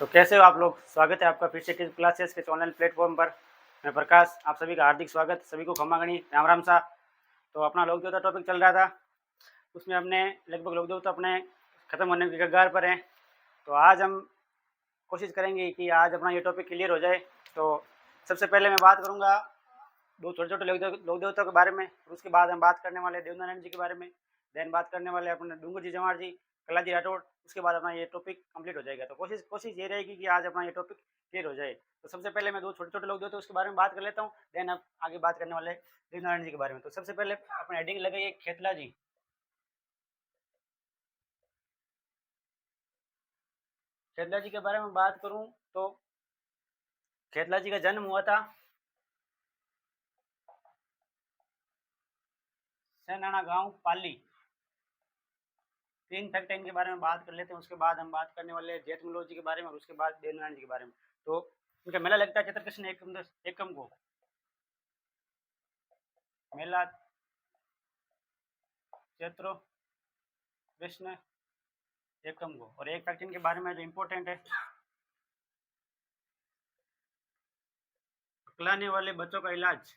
तो कैसे हो आप लोग। स्वागत है आपका फिर से किस क्लासेस के ऑनलाइन प्लेटफॉर्म पर। मैं प्रकाश, आप सभी का हार्दिक स्वागत। सभी को खमा गणी, राम राम सा। तो अपना लोक देवता टॉपिक चल रहा था, उसमें हमने लगभग लोक देवता अपने ख़त्म होने के कगार पर हैं। तो आज हम कोशिश करेंगे कि आज अपना ये टॉपिक क्लियर हो जाए। तो सबसे पहले मैं बात करूँगा दो छोटे छोटे लोक देवताओं के बारे में, और उसके बाद हम बात करने वाले देवनारायण जी के बारे में। देन बात करने वाले अपने डूंगर जी जमार जी, कला जी राठौड़। उसके बाद अपना ये टॉपिक कंप्लीट हो जाएगा। तो कोशिश कोशिश ये रहेगी कि आज अपना ये टॉपिक क्लियर हो जाए। तो सबसे पहले मैं दो छोटे छोटे लोग देवता उसके बारे में बात कर लेता हूँ, देन अब आगे बात करने वाले देवनारायण जी के बारे में। तो सबसे पहले अपने हेडिंग लगाइए खेतला जी। खेतला जी के बारे में बात करूँ तो खेतला जी का जन्म हुआ था सैनाना गांव पाली। तीन फैक्ट इनके बारे में बात कर लेते हैं, उसके बाद हम बात करने वाले जैतमलोजी के बारे में और उसके बाद देवनारायण जी के बारे में। तो इनका मेला लगता है चैत्र कृष्ण एकम को। मेला चैत्र कृष्ण एकम को। और एक फैक्ट इनके बारे में जो इम्पोर्टेंट है, पकलाने वाले बच्चों का इलाज।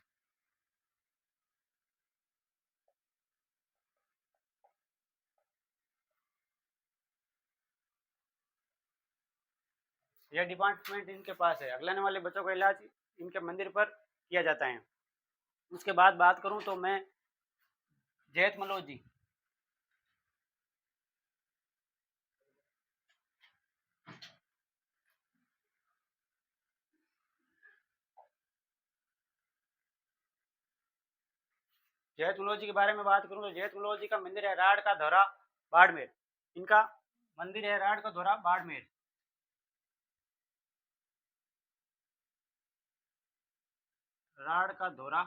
यह डिपार्टमेंट इनके पास है। अगलाने वाले बच्चों का इलाज इनके मंदिर पर किया जाता है। उसके बाद बात करूं तो मैं जैतमलोजी। जैतमलोजी के बारे में बात करूं तो जैतमलोजी का मंदिर है राड़ का धोरा बाड़मेर। इनका मंदिर है राड़ का धोरा बाड़मेर। राड़ का धोरा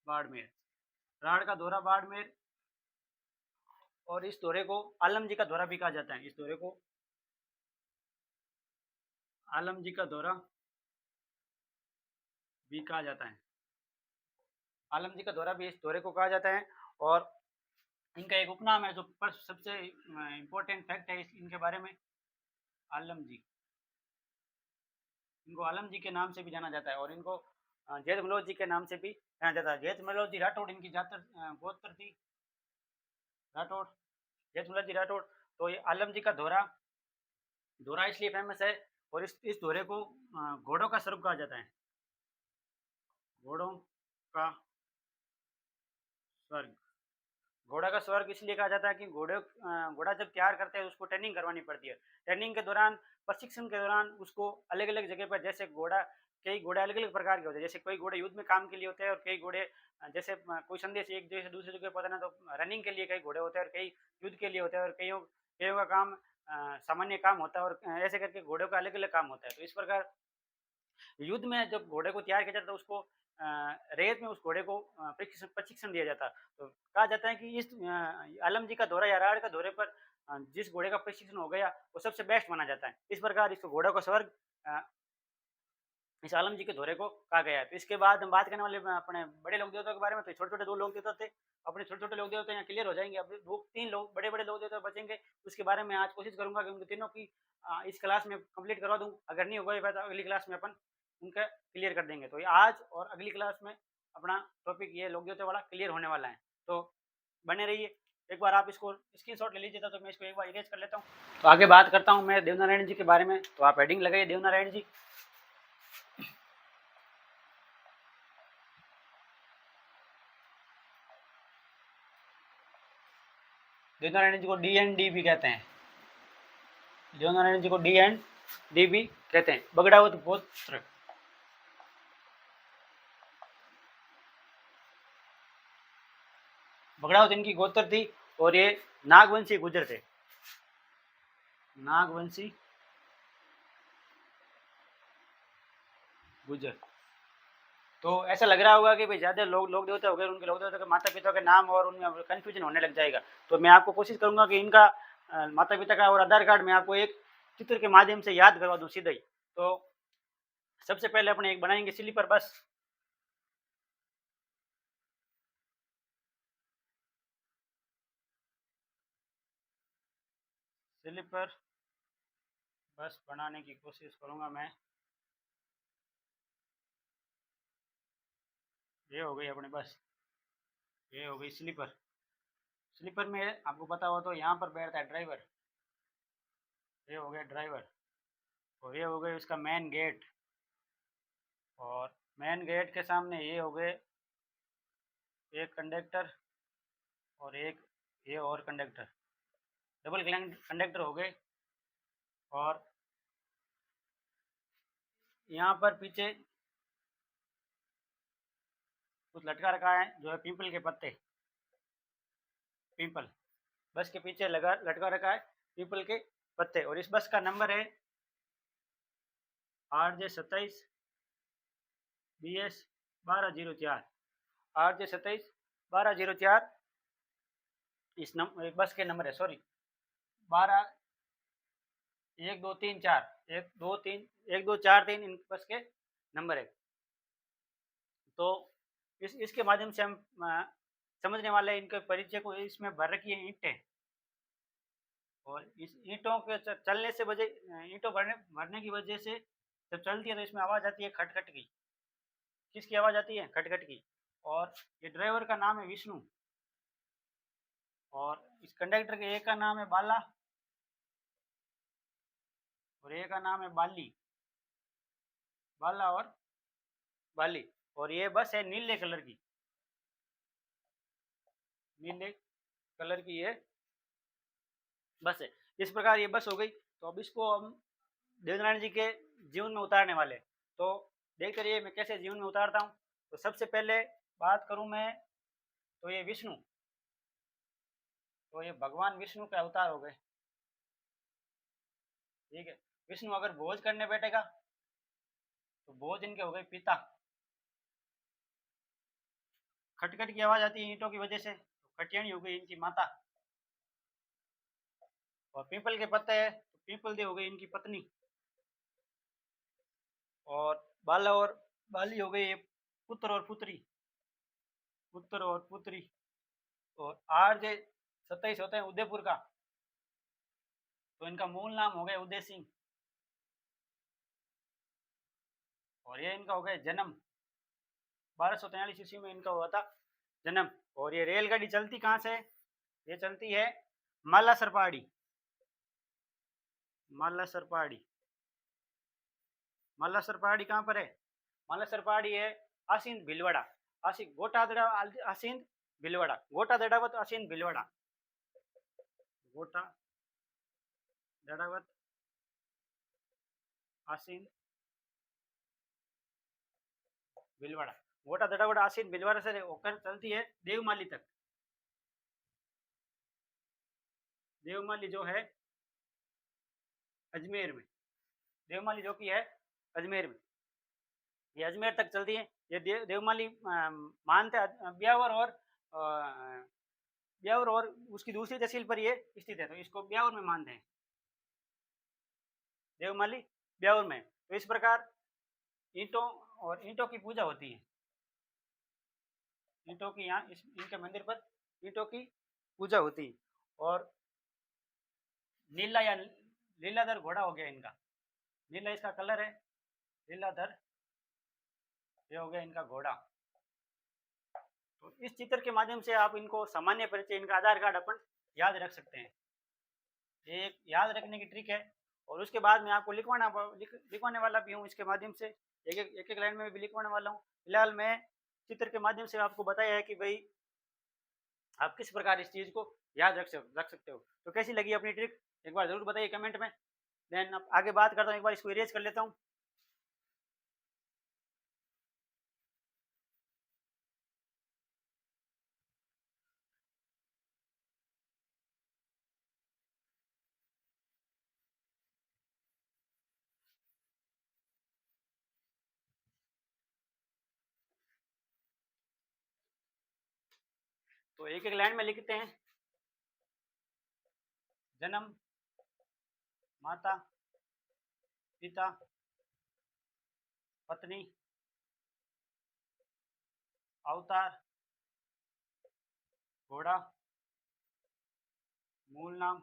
बाड़मेर। राड़ का धोरा बाड़मेर। और इस दौरे को आलम जी का दौरा भी कहा जाता है। इस दौरे को आलम जी का दौरा भी कहा जाता है। आलम जी का दौरा भी इस दौरे को कहा जाता है। और इनका एक उपनाम है जो पर सबसे इम्पोर्टेंट फैक्ट है इनके बारे में, आलम जी। इनको आलम जी के नाम से भी जाना जाता है और इनको जैद मलोद जी के नाम से भी जाना जाता है। जैद मलोद जी राठौड़ इनकी जातर गोत्र थी, राठौड़, जैद मलोद जी राठौड़। तो ये आलम जी का दौरा दौरा इसलिए फेमस है, और इस दौरे को घोड़ों का स्वर्ग कहा जाता है। घोड़ों का स्वर्ग। घोड़ा का स्वर्ग इसलिए कहा जाता है कि घोड़ा जब तैयार करते हैं उसको ट्रेनिंग करवानी पड़ती है। ट्रेनिंग के दौरान, प्रशिक्षण के दौरान उसको अलग अलग जगह पर, जैसे कई घोड़े अलग अलग प्रकार के होते हैं। जैसे कोई घोड़े युद्ध में काम के लिए होते हैं और कई घोड़े जैसे कोई संदेश एक जगह से दूसरी जगह पहुंचाना, तो रनिंग के लिए कई घोड़े होते हैं और कई युद्ध के लिए होते हैं, और कईयों का काम सामान्य काम होता है, और ऐसे करके घोड़ों का अलग अलग काम होता है। तो इस प्रकार युद्ध में जब घोड़े को तैयार किया जाता है, उसको रेत में उस घोड़े को प्रशिक्षण दिया जाता है। तो कहा जाता है कि इस आलम जी का दौरा या राड़ का दौरे पर जिस घोड़े का प्रशिक्षण हो गया वो सबसे बेस्ट माना जाता है। इस प्रकार इसको घोड़ा का स्वर्ग इस आलम जी के दौरे को कहा गया है। तो इसके बाद हम बात करने वाले अपने बड़े लोक देवताओं के बारे में। तो छोटे छोटे दो लोक देवता थे, अपने छोटे छोटे लोक देवता यहाँ क्लियर हो जाएंगे। अब दो तीन लोग बड़े बड़े लोक देवता बचेंगे, उसके बारे में आज कोशिश करूंगा कि उनके तीनों की इस क्लास में कंप्लीट करवा दूं। अगर नहीं होगा तो अगली क्लास में अपन उनका क्लियर कर देंगे। तो ये आज और अगली क्लास में अपना टॉपिक ये लोक देवता वाला क्लियर होने वाला है। तो बने रहिए। एक बार आप इसको स्क्रीनशॉट ले लीजिएगा, तो मैं इसको एक बार इरेज कर लेता हूँ। तो आगे बात करता हूँ मैं देवनारायण जी के बारे में। तो आप हेडिंग लगाइए देवनारायण जी। देवनारायण जी को डी एंड डी भी कहते हैं। देवनारायण जी को डी एंड डी भी कहते हैं। बगड़ावत गोत्र, बगड़ावत इनकी गोत्र थी, और ये नागवंशी गुजर थे। नागवंशी गुजर। तो ऐसा लग रहा होगा कि भाई ज्यादा लोग देवता हो गए, उनके लोग देवता के माता पिता के नाम और उनमें कंफ्यूजन होने लग जाएगा। तो मैं आपको कोशिश करूंगा कि इनका माता पिता का और आधार कार्ड मैं आपको एक चित्र के माध्यम से याद करवा दूं सीधा ही। तो सबसे पहले अपने एक बनाएंगे स्लीपर बस। स्लीपर बस बनाने की कोशिश करूँगा मैं। ये हो गई अपनी बस, ये हो गई स्लीपर। स्लीपर में आपको पता हो तो यहाँ पर बैठता है ड्राइवर, ये हो गया ड्राइवर। और ये हो गए उसका मेन गेट, और मेन गेट के सामने ये हो गए एक कंडक्टर और एक ये और कंडक्टर, डबल कंडक्टर हो गए। और यहाँ पर पीछे कुछ लटका रखा है जो है पीपल के पत्ते, पीपल बस के पीछे लगा लटका रखा है पीपल के पत्ते। और इस बस का नंबर है RJ27BS1204, RJ271204 इस बस के नंबर है, सॉरी 12 1 2 3 4 1 2 3 1 2 4 3 इन बस के नंबर है। तो इसके माध्यम से हम समझने वाले इनके परिचय को। इसमें भर रखी है ईंटें, और इस ईंटों के चलने से वजह ईंटों भरने की वजह से जब चलती है तो इसमें आवाज़ आती है खटखट की। किसकी आवाज़ आती है? खटखट की। और ये ड्राइवर का नाम है विष्णु, और इस कंडक्टर के एक का नाम है बाला और एक का नाम है बाली, बाला और बाली। और ये बस है नीले कलर की, नीले कलर की ये बस है। इस प्रकार ये बस हो गई। तो अब इसको हम देवनारायण जी के जीवन में उतारने वाले। तो देखते रहिए मैं कैसे जीवन में उतारता हूँ। तो सबसे पहले बात करूँ मैं, तो ये विष्णु, तो ये भगवान विष्णु के अवतार हो गए, ठीक है। विष्णु अगर भोज करने बैठेगा तो भोज इनके हो गए पिता। खटखट की आवाज आती है ईंटों की वजह से, तो खटियानी हो गई इनकी माता। और पीपल के पत्ते है तो पीपल दे हो गई इनकी पत्नी। और बाला और बाली हो गई पुत्र और पुत्री, पुत्र और पुत्री। और RJ27 होते हैं उदयपुर का, तो इनका मूल नाम हो गया उदय सिंह। और ये इनका हो गया जन्म 1243 ईस्वी में इनका हुआ था जन्म। और ये रेलगाड़ी चलती कहाँ से? ये चलती है मालासर पहाड़ी, मालासर पहाड़ी। मालासर पहाड़ी कहाँ पर है? मालासर पहाड़ी है आसींद भीलवाड़ा, आसीन गोटा दड़ा आसींद भीलवाड़ा, गोटा दड़ावत आसींद भीलवाड़ा, गोटा दड़ावत आसीन भीलवाड़ा, गोटा दड़ावत आसीन भीलवाड़ा से होकर चलती है देवमाली तक। देवमाली जो है अजमेर में, देवमाली जो की है अजमेर में, ये अजमेर तक चलती है। ये देवमाली मानते ब्यावर और ब्यावर और उसकी दूसरी तहसील पर ये स्थित है, तो इसको ब्यावर में मानते हैं, देवमाली ब्यावर में। तो इस प्रकार ईंटों और ईंटों की पूजा होती है, ईंटों की यहाँ इनके मंदिर पर ईंटों की पूजा होती है। और नीला या लीलाधर घोड़ा हो गया इनका, नीला इसका कलर है, लीलाधर ये हो गया इनका घोड़ा। तो इस चित्र के माध्यम से आप इनको सामान्य परिचय, इनका आधार कार्ड अपन याद रख सकते हैं, एक याद रखने की ट्रिक है। और उसके बाद मैं आपको लिखवाने वाला भी हूँ, इसके माध्यम से एक एक लाइन में भी लिखवाने वाला हूँ। फिलहाल मैं चित्र के माध्यम से आपको बताया है कि भाई आप किस प्रकार इस चीज़ को याद रख सकते हो। तो कैसी लगी अपनी ट्रिक एक बार ज़रूर बताइए कमेंट में। देन अब आगे बात करता हूँ, एक बार इसको इरेज कर लेता हूँ। तो एक एक लाइन में लिखते हैं। जन्म, माता, पिता, पत्नी, अवतार, घोड़ा, मूल नाम,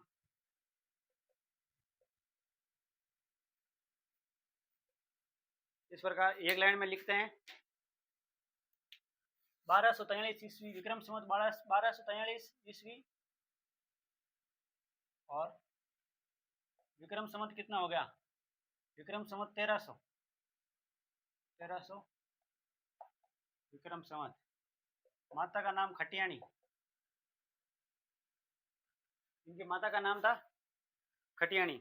इस प्रकार एक लाइन में लिखते हैं 1243 ईस्वी विक्रम संवत 1243 ईस्वी और विक्रम संवत कितना हो गया? विक्रम संवत 1300 विक्रम संवत। माता का नाम खटियाणी, इनकी माता का नाम था खटियाणी,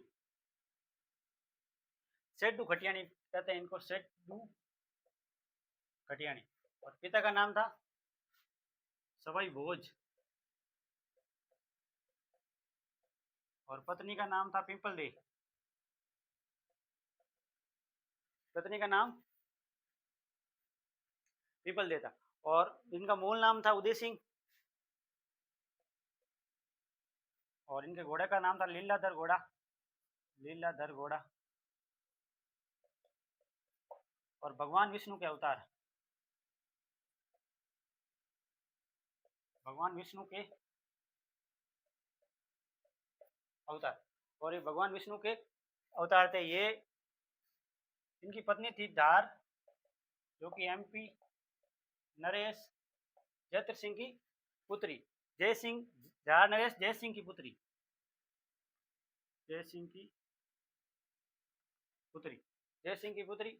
सेड्डू खटियाणी कहते हैं इनको, सेड्डू खटियाणी। और पिता का नाम था सवाई भोज और पत्नी का नाम था पिंपल दे। पत्नी का नाम पिंपल दे था और इनका मूल नाम था उदय सिंह और इनके घोड़े का नाम था लीलाधर घोड़ा, लीलाधर घोड़ा। और भगवान विष्णु के अवतार, भगवान विष्णु के अवतार। और ये भगवान विष्णु के अवतार थे। ये इनकी पत्नी थी धार, जो कि एमपी नरेश जयत्र सिंह की पुत्री, जय सिंह, धार नरेश जय सिंह की पुत्री, जय सिंह की पुत्री, जय सिंह की पुत्री।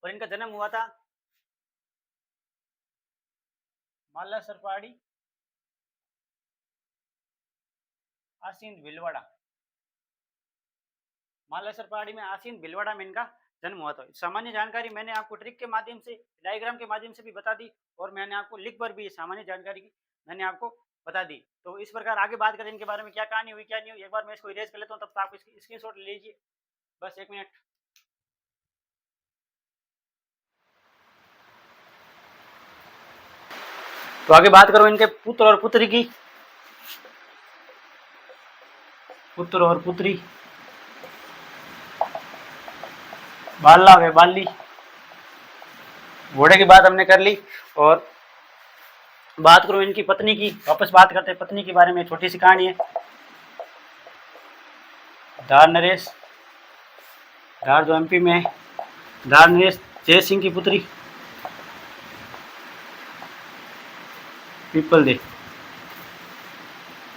और इनका जन्म हुआ था मालासर पहाड़ी आसीन भीलवाड़ा, मालासर पहाड़ी में आसीन भीलवाड़ा में इनका जन्म हुआ था। सामान्य जानकारी मैंने आपको ट्रिक के माध्यम से, डायग्राम के माध्यम से भी बता दी और मैंने आपको लिख पर भी सामान्य जानकारी की मैंने आपको बता दी। तो इस प्रकार आगे बात करें इनके बारे में, क्या कहानी हुई क्या नहीं हुई। एक बार मैं इसको इरेज कर लेता हूँ, तब तक आप इसकी स्क्रीनशॉट ले लीजिए, बस 1 मिनट। तो आगे बात करो इनके पुत्र और पुत्री की। पुत्र और पुत्री, बाला व बाली। घोड़े की बात हमने कर ली और बात करो इनकी पत्नी की। वापस बात करते हैं पत्नी के बारे में, छोटी सी कहानी है। धार नरेश, धार जो एमपी में है, धार नरेश जय सिंह की पुत्री पीपल दे।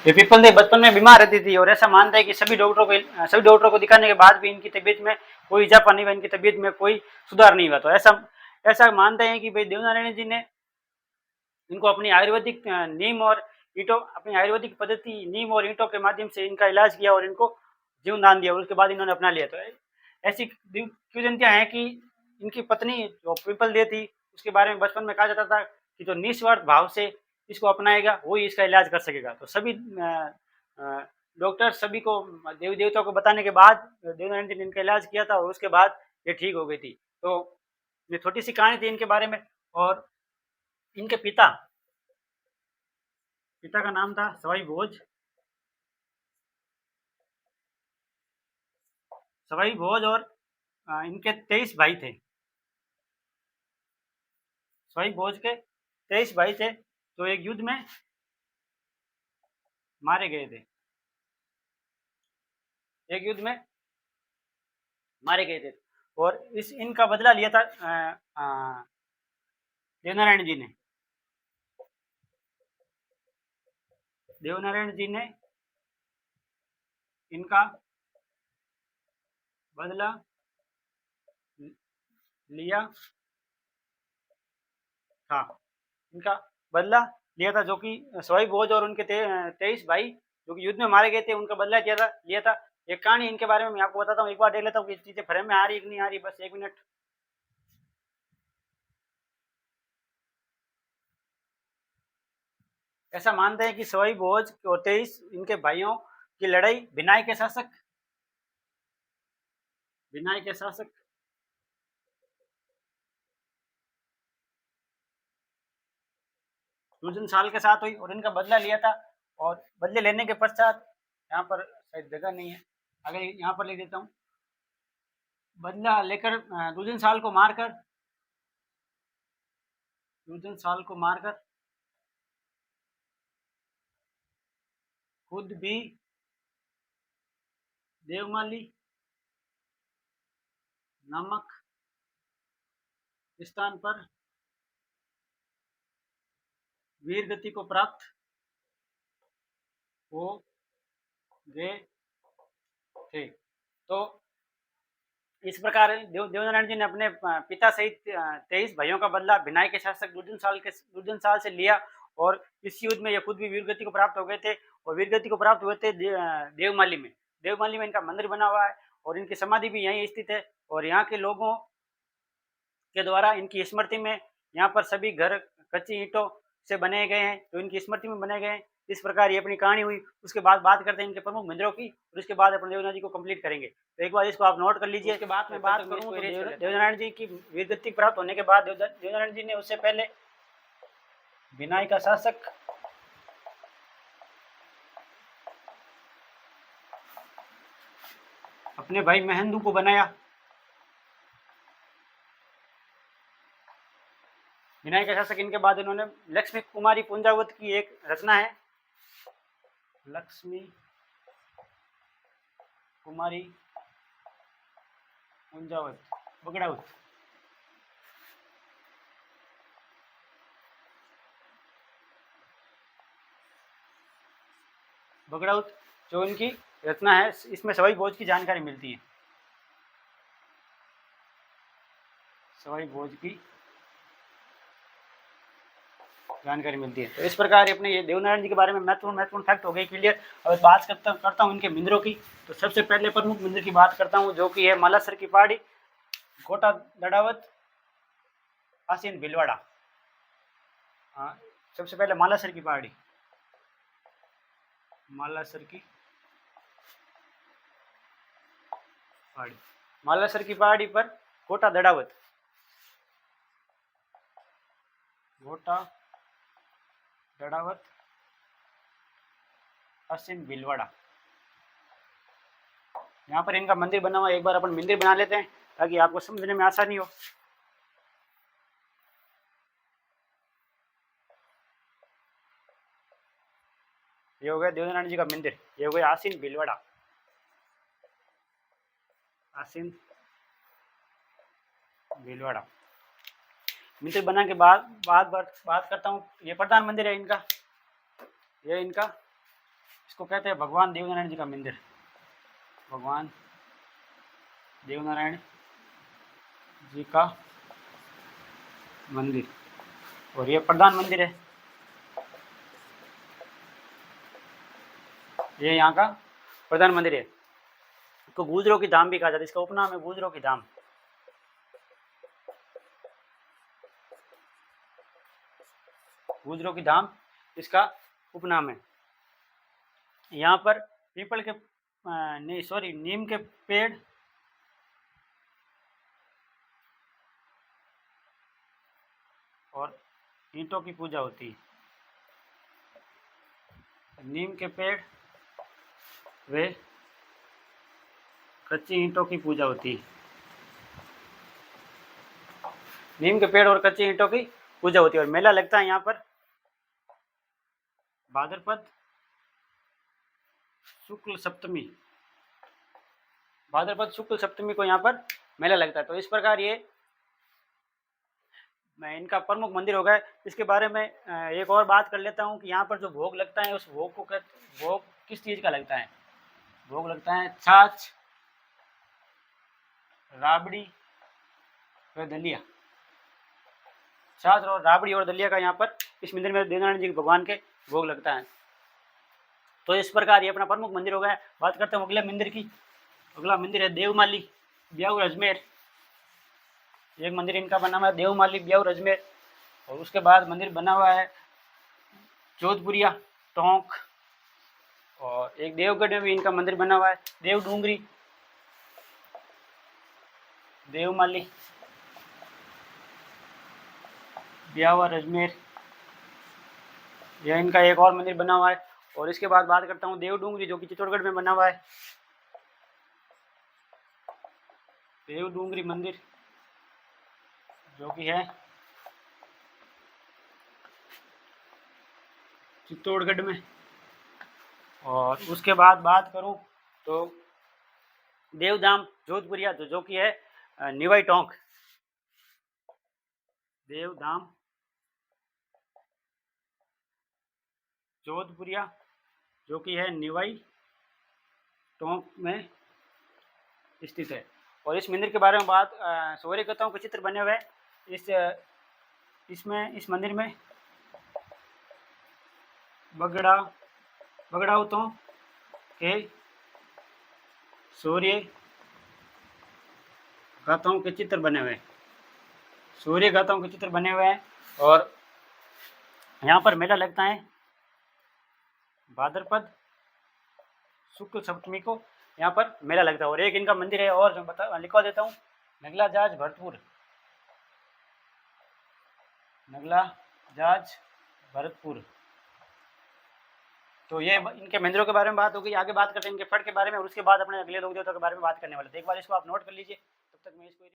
ये पीपल दे बचपन में बीमार रहती थी और ऐसा मानता है कि सभी डॉक्टरों को दिखाने के बाद भी इनकी तबीयत में कोई इजाफा नहीं हुआ, इनकी तबीयत में कोई सुधार नहीं हुआ। तो ऐसा मानते हैं कि भाई देवनारायण जी ने इनको अपनी आयुर्वेदिक नीम और ईंटों, अपनी आयुर्वेदिक पद्धति नीम और ईंटों के माध्यम से इनका इलाज किया और इनको जीवन दान दिया और उसके बाद इन्होंने अपना लिया। तो ऐसी किंवदंतियां हैं कि इनकी पत्नी जो पीपल दे थी, उसके बारे में बचपन में कहा जाता था कि जो निस्वार्थ भाव से इसको अपनाएगा वही इसका इलाज कर सकेगा। तो सभी डॉक्टर सभी को, देवी देवताओं को बताने के बाद देवनारायण जी ने इनका इलाज किया था और उसके बाद ये ठीक हो गई थी। तो ये छोटी सी कहानी थी इनके बारे में। और इनके पिता का नाम था सवाई भोज, सवाई भोज। और इनके 23 भाई थे, सवाई भोज के 23 भाई थे, तो एक युद्ध में मारे गए थे, एक युद्ध में मारे गए थे। और इनका बदला लिया था देवनारायण जी ने, देवनारायण जी ने इनका बदला लिया था, इनका बदला लिया था, जो कि सवाई भोज और उनके 23 भाई जो कि युद्ध में मारे गए थे, उनका बदला लिया था। एक कहानी इनके बारे में मैं आपको बताता हूँ, एक बार देख लेता हूँ कि चीजें फ्रेम में आ रही कि नहीं आ रही, बस 1 मिनट। ऐसा मानते हैं कि सवाई भोज और 23 इनके भाइयों की लड़ाई भिनाई के शासक दुर्जन साल के साथ हुई और इनका बदला लिया था। और बदले लेने के पश्चात, यहाँ पर शायद जगह नहीं है, अगर यहाँ पर लिख देता हूँ, बदला लेकर दुर्जन साल को मारकर खुद भी देवमाली नामक स्थान पर वीर गति को प्राप्त हो गए थे। तो इस प्रकार देवनारायण जी ने अपने पिता सहित 23 भाइयों का बदला भिनाई के शासक दुर्जन साल से लिया और इस युद्ध में ये खुद भी वीरगति को प्राप्त हो गए थे और वीरगति को प्राप्त हुए थे देवमाली में। देवमाली में इनका मंदिर बना हुआ है और इनकी समाधि भी यहीं स्थित है और यहाँ के लोगों के द्वारा इनकी स्मृति में यहाँ पर सभी घर कच्ची ईंटों से बनाए गए हैं जो इनकी स्मृति में बनाए गए हैं। इस प्रकार ये अपनी कहानी हुई। उसके बाद बात करते हैं इनके प्रमुख मंदिरों की और उसके बाद अपन देवनारायण जी को कंप्लीट करेंगे। तो एक बार इसको आप नोट कर लीजिए। उसके बाद में बात करूँ तो देवनारायण जी की वीरगति प्राप्त होने के बाद देवनारायण जी ने उससे पहले भिनाई का शासक अपने भाई महेंदु को बनाया। भिनाई का शासक इनके बाद इन्होंने लक्ष्मी कुमारी पुंजावत की एक रचना है, लक्ष्मी कुमारी पुंजावत बगड़ाउत। बगड़ाउत जो इनकी रचना है, इसमें सवाई भोज की जानकारी मिलती है। सवाई भोज की जानकारी मिलती है। तो इस प्रकार अपने ये देवनारायण जी के बारे में महत्वपूर्ण फैक्ट हो गए क्लियर। अब बात करता हूँ इनके मंदिरों की। तो सबसे पहले प्रमुख मंदिर की बात करता हूँ जो कि है मालासर की पहाड़ी, कोटा दड़ावत, आसीन भीलवाड़ा। हाँ, सबसे पहले मालासर की पहाड़ी, मालासर की पहाड़ी, मालासर की पहाड़ी पर कोटा दड़ावत, कोटा दड़ावत, आसीन भीलवाड़ा, यहाँ पर इनका मंदिर बना हुआ है। एक बार अपन मंदिर बना लेते हैं ताकि आपको समझने में आसानी हो। ये हो गया देवनारायण जी का मंदिर, ये हो गया आसीन भीलवाड़ा, आसीन भीलवाड़ा। मंदिर बना के बाद बात करता हूँ, ये प्रधान मंदिर है इनका, ये इनका इसको कहते हैं भगवान देवनारायण जी का मंदिर, भगवान देवनारायण जी का मंदिर। और ये प्रधान मंदिर है, ये यहाँ का प्रधान मंदिर है। इसको गुजरों की धाम भी कहा जाता है, इसका उपनाम है गुजरों की धाम। गुजरों की धाम इसका उपनाम है। यहाँ पर पीपल के नीम के पेड़ और ईंटों की पूजा होती है। नीम के पेड़ वे कच्ची ईंटों की पूजा होती है। नीम के पेड़ और कच्ची ईंटों की पूजा होती है। और मेला लगता है यहाँ पर भाद्रपद शुक्ल सप्तमी, भाद्रपद शुक्ल सप्तमी को यहाँ पर मेला लगता है। तो इस प्रकार ये मैं इनका प्रमुख मंदिर हो गया। इसके बारे में एक और बात कर लेता हूँ कि यहाँ पर जो भोग लगता है उस भोग को भोग किस चीज़ का लगता है। भोग लगता है छाछ, राबड़ी और दलिया। छाछ और राबड़ी और दलिया का यहाँ पर इस मंदिर में देवनारायण जी भगवान के भोग लगता है। तो इस प्रकार ये अपना प्रमुख मंदिर हो गया। बात करते हैं अगले मंदिर की। अगला मंदिर है देवमाली ब्याऊर अजमेर। एक मंदिर इनका बना हुआ है देवमाली ब्याऊर अजमेर। और उसके बाद मंदिर बना हुआ है जोधपुरिया टोंक। और एक देवगढ़ में भी इनका मंदिर बना हुआ है देव डूंगरी, देवमाली ब्यावर अजमेर, यह इनका एक और मंदिर बना हुआ है। और इसके बाद बात करता हूँ देव डूंगरी जो कि चित्तौड़गढ़ में बना हुआ है। देव डूंगरी मंदिर जो कि है चित्तौड़गढ़ में। और उसके बाद बात करूं तो देवधाम जोधपुरिया जो कि है निवाई टोंक। देवधाम जोधपुरिया, जो कि है निवाई टोंक में स्थित है। और इस मंदिर के बारे में बात, शौर्य गाथाओं के चित्र बने हुए हैं इस मंदिर में बगड़ाउतों के शौर्य गाथाओं के चित्र बने हुए हैं, शौर्य गाथाओं के चित्र बने हुए हैं। और यहाँ पर मेला लगता है भाद्रपद शुक्ल सप्तमी को यहाँ पर मेला लगता है। और एक इनका मंदिर है और लिखवा देता हूँ, नगला जाज भरतपुर, नगला जाज भरतपुर। तो ये इनके मंदिरों के बारे में बात होगी। आगे बात करते हैं इनके फट के बारे में और उसके बाद अपने अगले लोक देवता के बारे में बात करने वाले थे। एक बार इसको आप नोट कर लीजिए, तब तक मैं इसको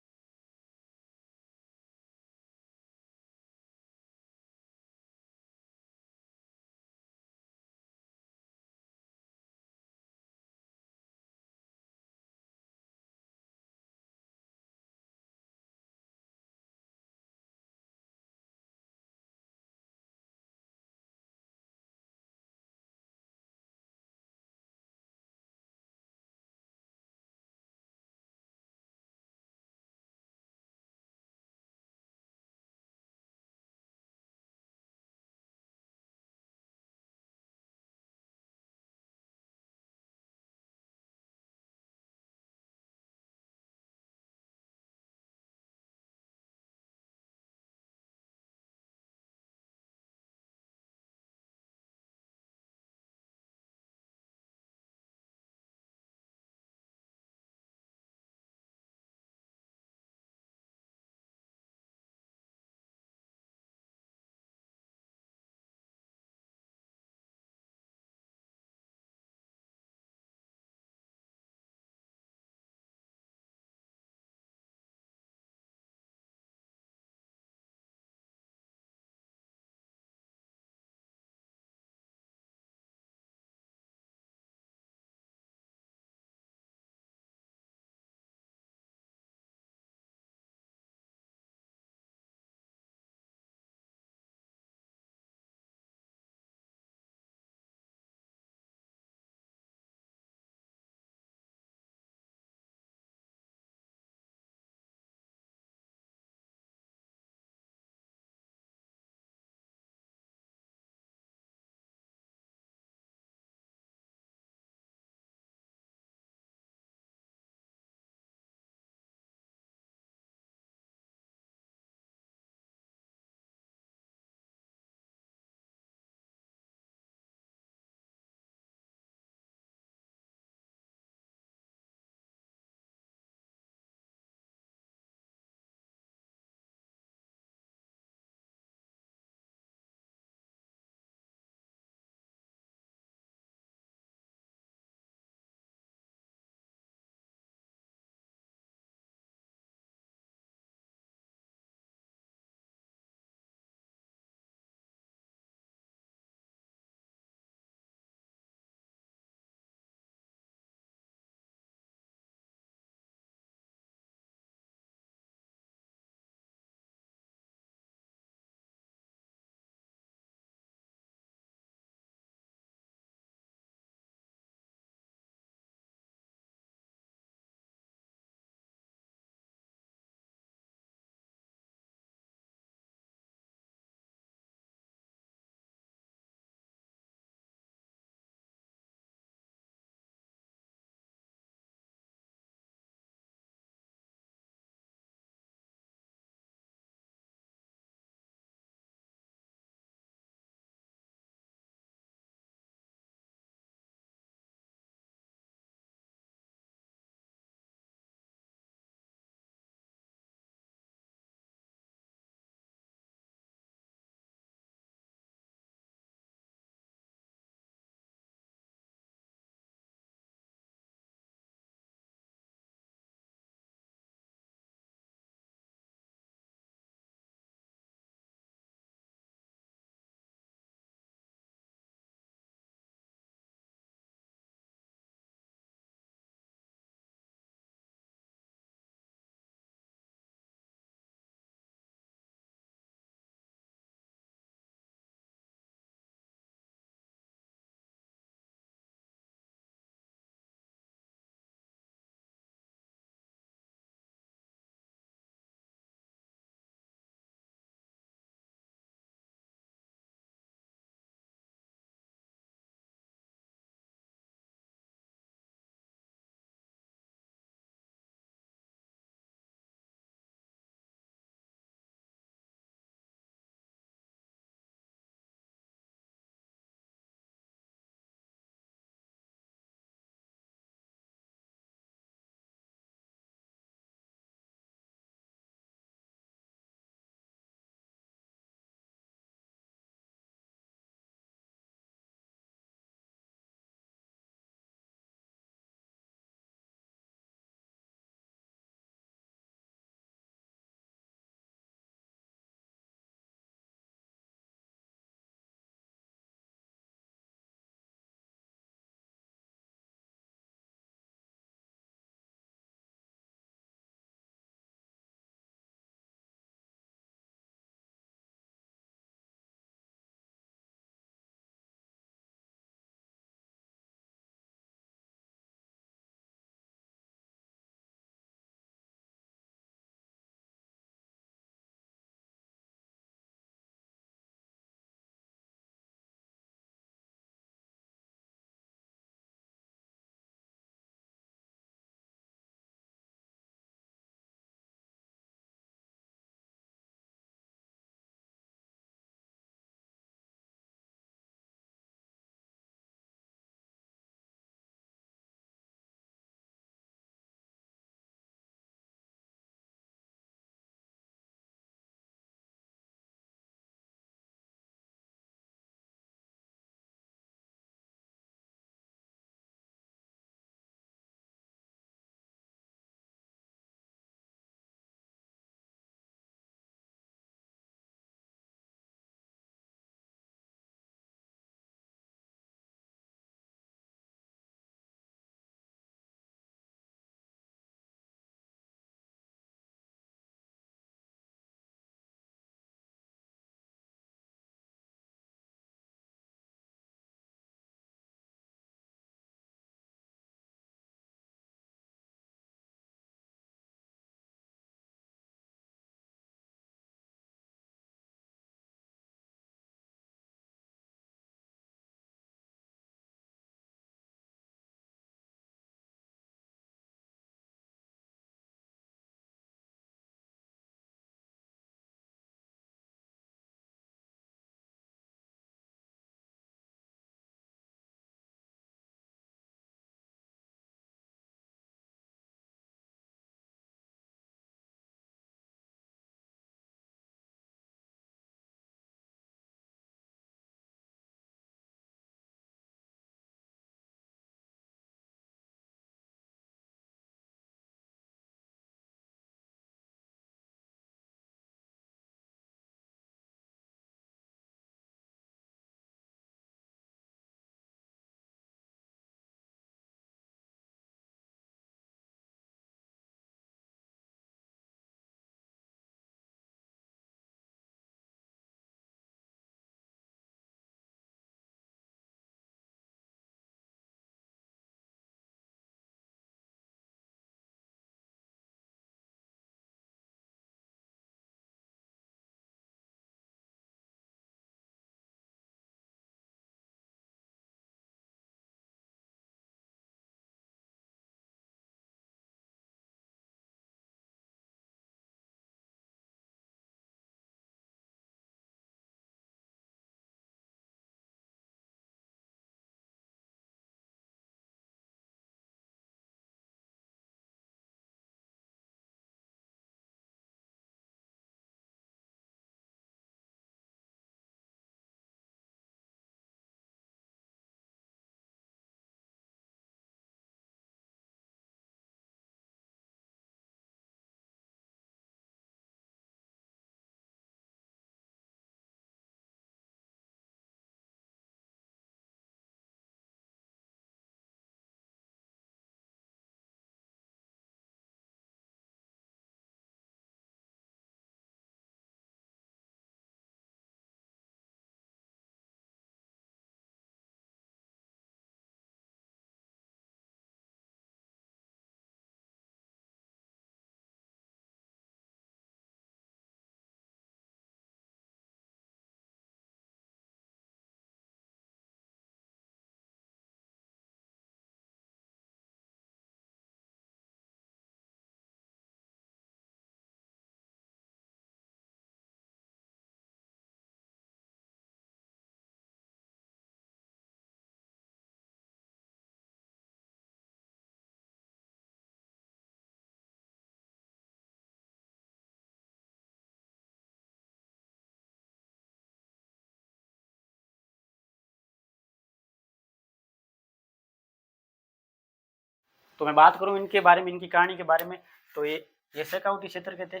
तो मैं बात करूं इनके बारे में, इनकी कहानी के बारे में, तो ये शेखावटी क्षेत्र के थे।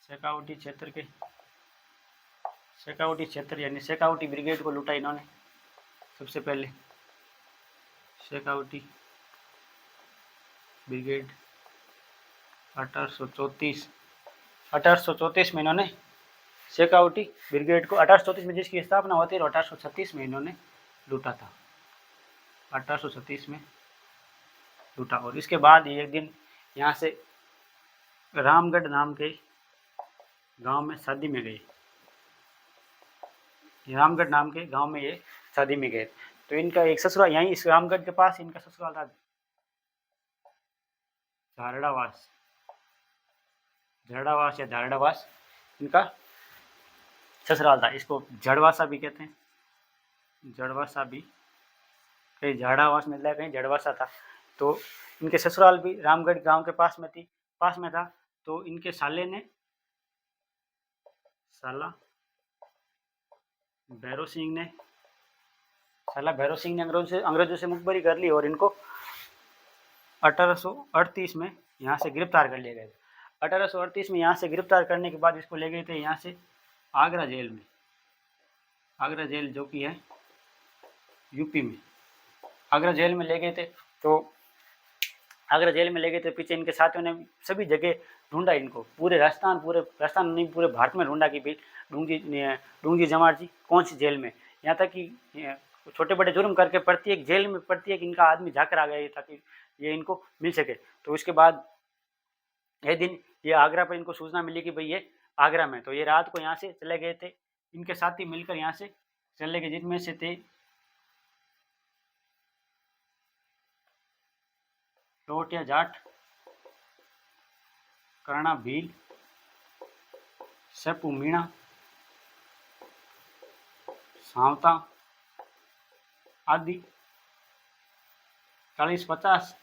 शेखावटी क्षेत्र यानी शेखावटी ब्रिगेड को लूटा इन्होंने सबसे पहले। शेखावटी ब्रिगेड 1834 में इन्होंने शेखावटी ब्रिगेड को 1834 में जिसकी स्थापना होती है, 1836 में इन्होंने लूटा था। 1836 में लूटा। और इसके बाद एक दिन यहाँ से रामगढ़ नाम के गांव में शादी में गए। रामगढ़ नाम के गांव में ये शादी में गए। तो इनका एक ससुराल यहीं इस रामगढ़ के पास इनका ससुराल था, झारड़ावास या झारड़ावास इनका ससुराल था। इसको जड़वासा भी कहते हैं, जड़वासा भी, कहीं झाड़ावास मिलता है, कहीं जड़वासा था। तो इनके ससुराल भी रामगढ़ गांव के पास में था। तो इनके साला भैरव सिंह ने अंग्रेजों से मुखबरी कर ली और इनको 1838 में यहाँ से गिरफ्तार कर लिया गया। 1838 में यहाँ से गिरफ्तार करने के बाद इसको ले गए थे यहाँ से आगरा जेल में। आगरा जेल जो कि है यूपी में, आगरा जेल में ले गए थे। तो आगरा जेल में ले गए थे, पीछे इनके साथियों ने सभी जगह ढूंढा इनको, पूरे राजस्थान नहीं पूरे भारत में ढूंढा कि भाई डूंगी जमार जी कौन सी जेल में। यहाँ तक कि छोटे बड़े जुर्म करके प्रत्येक जेल में प्रत्येक इनका आदमी जाकर आ गया ताकि ये इनको मिल सके। तो उसके बाद एक दिन ये आगरा पर इनको सूचना मिली कि भाई ये आगरा में। तो ये रात को यहाँ से चले गए थे, इनके साथी मिलकर यहाँ से चले गए, जिनमें से थे लोटिया जाट, कर्णा भील, सेपू मीणा, सावता आदि 40-50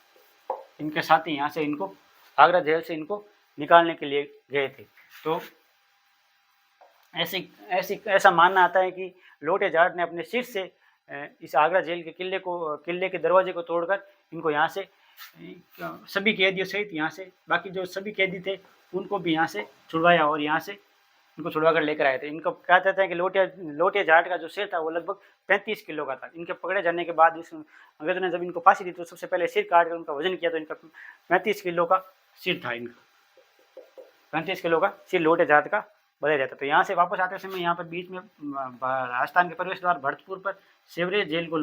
इनके साथी यहाँ से इनको आगरा जेल से इनको निकालने के लिए गए थे। तो ऐसा मानना आता है कि लोटे जाट ने अपने सिर से इस आगरा जेल के किले के दरवाजे को तोड़कर इनको यहाँ से सभी कैदियों सहित यहाँ से बाकी जो सभी कैदी थे उनको भी यहाँ से छुड़वाया और यहाँ से इनको छुड़वा कर लेकर आए थे। इनको कहा जाता है कि लोटिया जाट का जो सिर था वो लगभग 35 किलो का था। इनके पकड़े जाने के बाद इस अंग्रेजों ने जब इनको फांसी दी तो सबसे पहले सिर काट कर उनका वजन किया तो इनका 35 किलो का सिर था। इनका 35 किलो का सिर लोटिया जाट का बताया जाता। तो यहाँ से वापस आते समय यहाँ पर बीच में राजस्थान के प्रवेश द्वार भरतपुर पर सेवरेज जेल को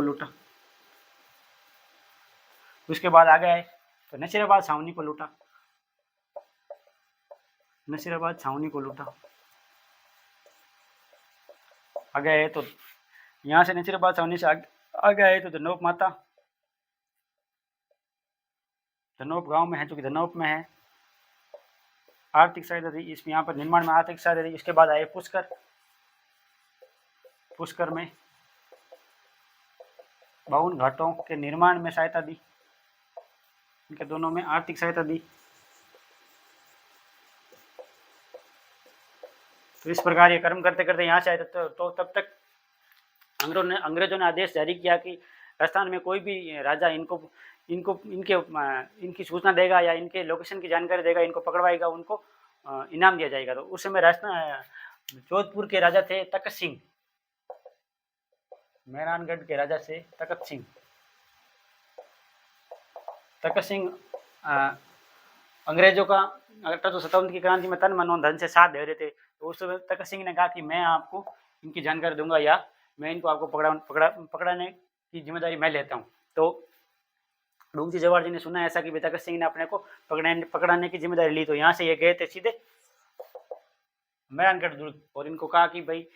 लूटा। उसके बाद आ गए तो नसीराबाद छावनी को लूटा। आ गए तो यहाँ से नसीराबाद छावनी से आ गए तो धनौप गांव में है, जो कि धनौप में है, आर्थिक सहायता दी इसमें, यहाँ पर निर्माण में आर्थिक सहायता दी। इसके बाद आए पुष्कर में 52 घाटों के निर्माण में सहायता दी, इनके दोनों में आर्थिक सहायता दी। तो इस प्रकार ये कर्म करते करते यहाँ से आए तो तब तक अंग्रेजों ने आदेश जारी किया कि राजस्थान में कोई भी राजा इनकी सूचना देगा या इनके लोकेशन की जानकारी देगा, इनको पकड़वाएगा, उनको इनाम दिया जाएगा। तो उस समय राजस्थान जोधपुर के राजा थे तखत सिंह, मेहरानगढ़ के राजा से तखत सिंह अंग्रेजों का 1857 की क्रांति में तन मन धन से साथ दे रहे थे। तो उस समय तखत सिंह ने कहा कि मैं आपको इनकी जानकारी दूंगा या मैं इनको आपको पकड़ाने की जिम्मेदारी मैं लेता हूँ। तो डूंगजी जवाहर जी ने सुना ऐसा कि तखत सिंह ने अपने को पकड़ाने की जिम्मेदारी ली। तो यहाँ से ये गए थे सीधे मेहरानगढ़ दुर्ग और इनको कहा कि भाई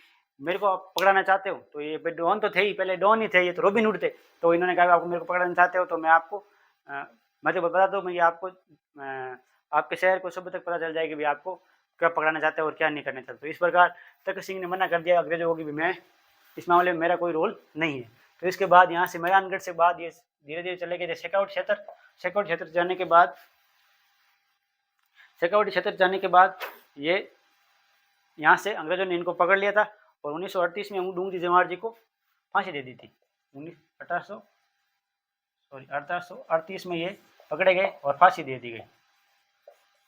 मेरे को आप पकड़ाना चाहते हो। तो ये डॉन तो थे ही, पहले डॉन ही थे, ये तो रॉबिन हुड थे। तो इन्होंने कहा आपको मेरे को पकड़ाना चाहते हो तो मैं आपको मैं तो बता दूँ, मैं आपको आपके शहर को सब तक पता चल जाएगी भी आपको क्या पकड़ाना चाहते हो और क्या नहीं करना चाहते। तो इस प्रकार तखत सिंह ने मना कर दिया अंग्रेजों को कि मैं इस मामले में मेरा कोई रोल नहीं है। तो इसके बाद यहाँ से मेहरानगढ़ से बाद ये धीरे धीरे चले गए थे शेखावटी क्षेत्र जाने के बाद ये यहाँ से अंग्रेजों ने इनको पकड़ लिया था और 1938 में डूंगजी जमार जी को फांसी दे दी थी। 1838 में ये पकड़े गए और फांसी दे दी गई।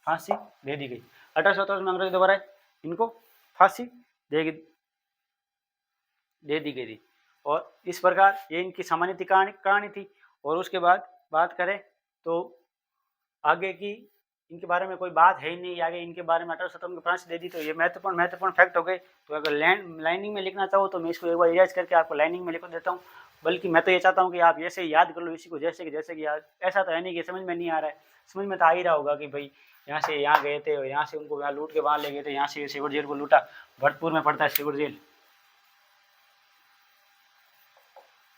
फांसी दे दी गई 1827 में अंग्रेज दोबारा इनको फांसी दे दी गई थी। और इस प्रकार ये इनकी सामान्य कहानी थी। और उसके बाद बात करें तो आगे की इनके बारे में कोई बात है ही नहीं। आगे इनके बारे में 1857 में फांसी दे दी, तो ये महत्वपूर्ण फैक्ट हो गए। तो अगर लाइनिंग में लिखना चाहो तो मैं इसको एक बार रिवाइज करके आपको लाइनिंग में लिख देता हूँ। बल्कि मैं तो ये चाहता हूँ कि आप ऐसे ही याद कर लो इसी को, जैसे कि याद। ऐसा तो है नहीं कि समझ में नहीं आ रहा है, समझ में तो आ ही रहा होगा कि भाई यहाँ से यहाँ गए थे और यहाँ से उनको यहाँ लूट के वहाँ ले गए थे, यहाँ से सिवर जेल को लूटा। भरतपुर में पड़ता है सिवर जेल,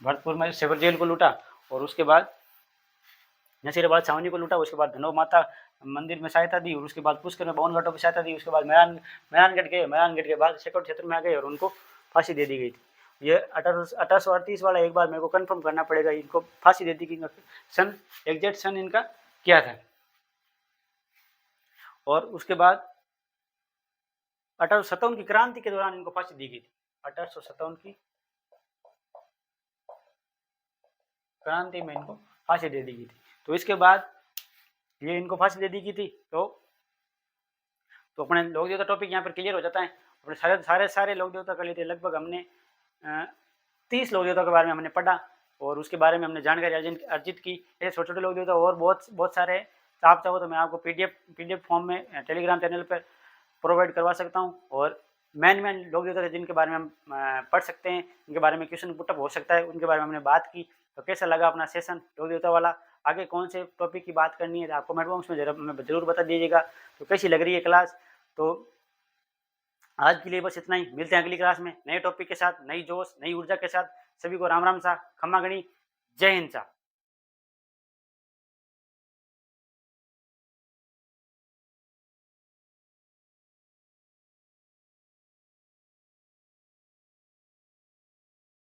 भरतपुर में सिवर जेल को लूटा। और उसके बाद नसीराबाद छावनी को लूटा। उसके बाद धनोव माता मंदिर में सहायता दी। और उसके बाद पुष्कर में 52 घाटों पर सहायता दी। उसके बाद मैदानगढ़ गए, मैदानगढ़ के बाद शेखर क्षेत्र में आ गए और उनको फांसी दे दी गई थी। ये 1838 वाला एक बार मेरे को कंफर्म करना पड़ेगा, इनको फांसी दे दी गई सन, एग्जैक्ट सन इनका क्या था। और उसके बाद 1857 की क्रांति के दौरान इनको फांसी दी गई थी। 1857 की क्रांति में इनको फांसी दे दी गई थी। तो इसके बाद ये इनको फांसी दे दी गई थी। तो अपने लोक देवता टॉपिक यहाँ पर क्लियर हो जाता है। अपने सारे लोक देवता कर लेते। लगभग हमने 30 लोक देवता के बारे में हमने पढ़ा और उसके बारे में हमने जानकारी अर्जित की। ऐसे छोटे छोटे लोक देवता और बहुत सारे आप चाहो तो मैं आपको पीडीएफ फॉर्म में टेलीग्राम चैनल पर प्रोवाइड करवा सकता हूँ। और मेन लोक देवता जिनके बारे में हम पढ़ सकते हैं, उनके बारे में क्वेश्चन पुटअप हो सकता है, उनके बारे में हमने बात की। तो कैसा लगा अपना सेशन लोक देवता वाला? आगे कौन से टॉपिक की बात करनी है तो आप कमेंट बॉक्स में जरूर बता दीजिएगा। तो कैसी लग रही है क्लास? तो आज के लिए बस इतना ही। मिलते हैं अगली क्लास में नए टॉपिक के साथ, नई जोश, नई ऊर्जा के साथ। सभी को राम राम सा, खम्मा गणी, जय हिंद सा।